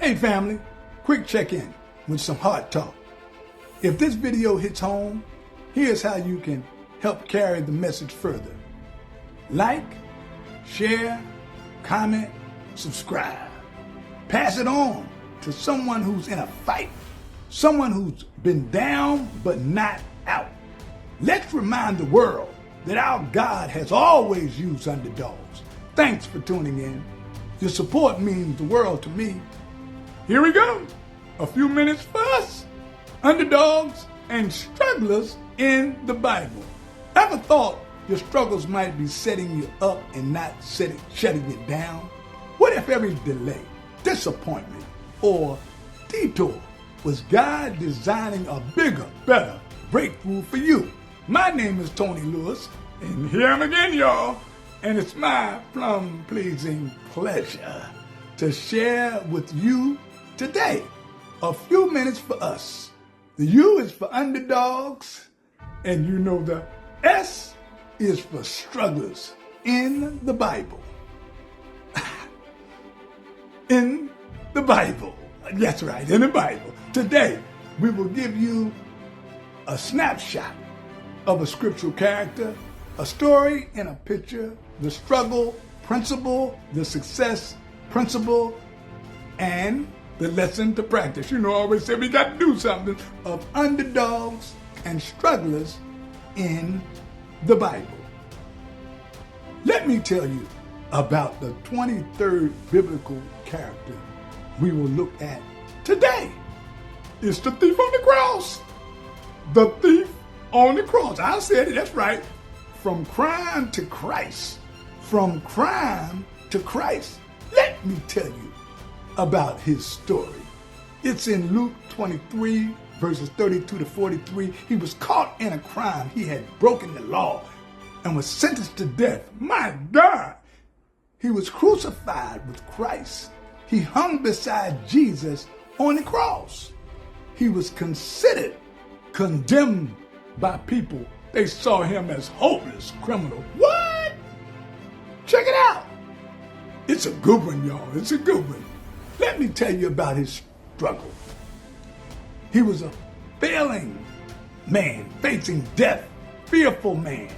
Hey family, quick check-in with some hard talk. If this video hits home, here's how you can help carry the message further. Like, share, comment, subscribe. Pass it on to someone who's in a fight, someone who's been down but not out. Let's remind the world that our God has always used underdogs. Thanks for tuning in. Your support means the world to me. Here we go. A few minutes for us. Underdogs and strugglers in the Bible. Ever thought your struggles might be setting you up and not shutting you down? What if every delay, disappointment, or detour was God designing a bigger, better breakthrough for you? My name is Tony Lewis, and here I am again, y'all. And it's my plum-pleasing pleasure to share with you today a few minutes for us. The U is for underdogs, and you know the S is for strugglers in the Bible. In the Bible. That's right, in the Bible. Today, we will give you a snapshot of a scriptural character, a story in a picture, the struggle principle, the success principle, and the lesson to practice. You know, I always say we got to do something of underdogs and strugglers in the Bible. Let me tell you about the 23rd biblical character we will look at today. It's the thief on the cross. The thief on the cross. I said it, that's right. From crime to Christ. From crime to Christ. Let me tell you about his story. It's in Luke 23, verses 32 to 43. He was caught in a crime. He had broken the law and was sentenced to death. My God! He was crucified with Christ. He hung beside Jesus on the cross. He was considered condemned by people. They saw him as hopeless criminal. What? Check it out. It's a good one, y'all. It's a good one. Let me tell you about his struggle. He was a failing man, facing death, fearful man.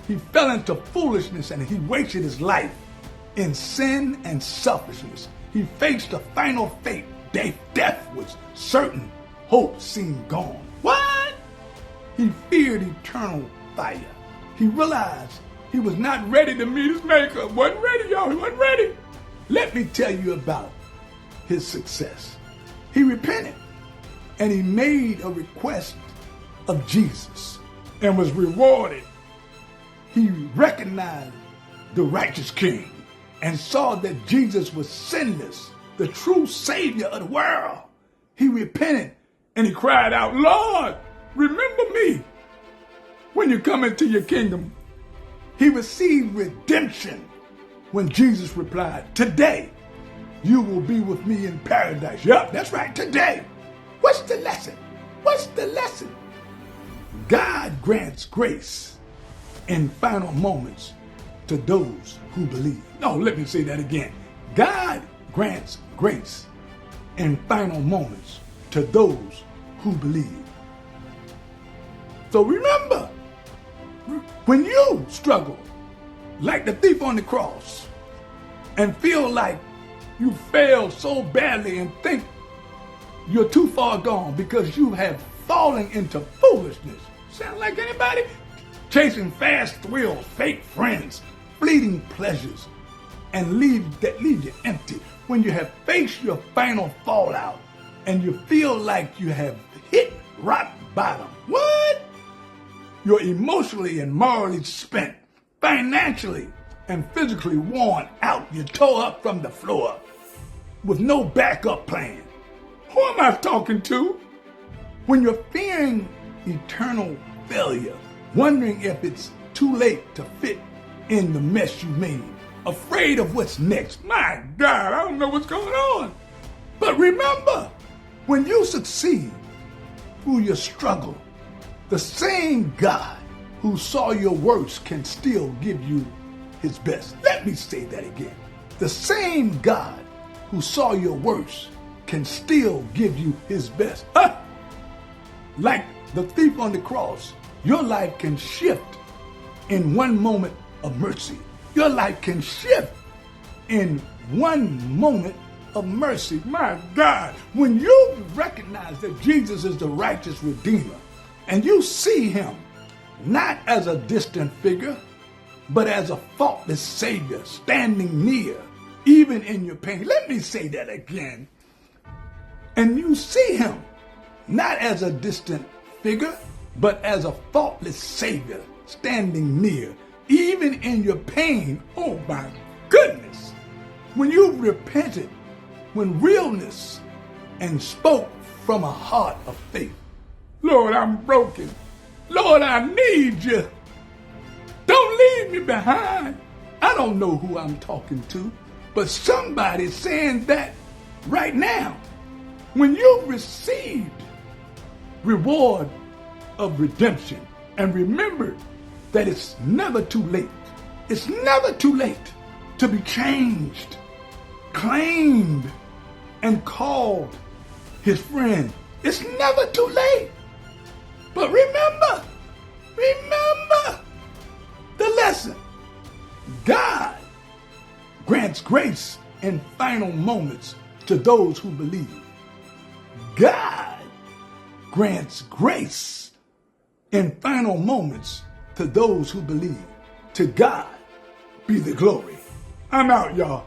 He fell into foolishness and he wasted his life in sin and selfishness. He faced a final fate. Death was certain. Hope seemed gone. What? He feared eternal fire. He realized he was not ready to meet his maker. Wasn't ready, y'all. He wasn't ready. Let me tell you about his success. He repented and he made a request of Jesus and was rewarded. He recognized the righteous king and saw that Jesus was sinless, the true savior of the world. He repented and he cried out, Lord, remember me when you come into your kingdom. He received redemption when Jesus replied, today you will be with me in paradise. Yup, that's right, today. What's the lesson? What's the lesson? God grants grace in final moments to those who believe. No, let me say that again. God grants grace in final moments to those who believe. So remember, when you struggle like the thief on the cross and feel like you failed so badly and think you're too far gone because you have fallen into foolishness. Sound like anybody? Chasing fast thrills, fake friends, fleeting pleasures, and leave you empty. When you have faced your final fallout and you feel like you have hit rock bottom. What? You're emotionally and morally spent, financially and physically worn out. You're tore up from the floor with no backup plan. Who am I talking to? When you're fearing eternal failure, wondering if it's too late to fit in the mess you made, afraid of what's next. My God, I don't know what's going on. But remember, when you succeed through your struggle, the same God who saw your worst can still give you his best. Let me say that again. The same God who saw your worst can still give you his best. Like the thief on the cross, your life can shift in one moment of mercy. Your life can shift in one moment of mercy. My God, when you recognize that Jesus is the righteous Redeemer and you see him not as a distant figure, but as a faultless Savior standing near, even in your pain. Let me say that again. And you see him not as a distant figure, but as a faultless Savior standing near, even in your pain. Oh my goodness. When you repented, when realness and spoke from a heart of faith. Lord, I'm broken. Lord, I need you. Don't leave me behind. I don't know who I'm talking to, but somebody's saying that right now. When you received reward of redemption and remember that it's never too late. It's never too late to be changed, claimed, and called his friend. It's never too late. But remember the lesson. God grants grace in final moments to those who believe. God grants grace in final moments to those who believe. To God be the glory. I'm out, y'all.